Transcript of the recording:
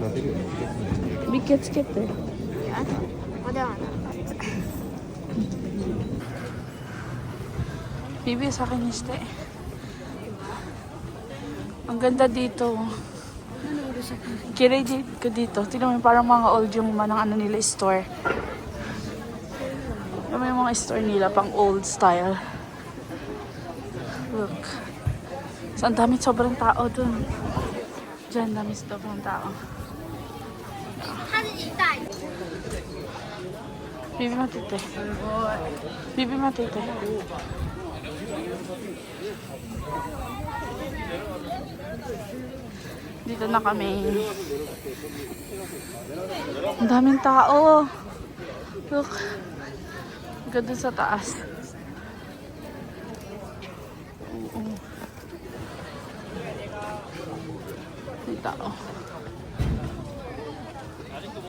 Big Cat Cat eh. Bibi sa akin este. Ang ganda dito. Kirate ko dito. Tignan mo parang mga old yung manang ano nila store. Yung mga store nila pang old style. Look. So, ang dami sobrang tao dun. Diyan, dami sobrang tao. Bibi matite. Bibi matite. Dito na kami. Ang daming tao. Look. Ganda sa taas. May tao.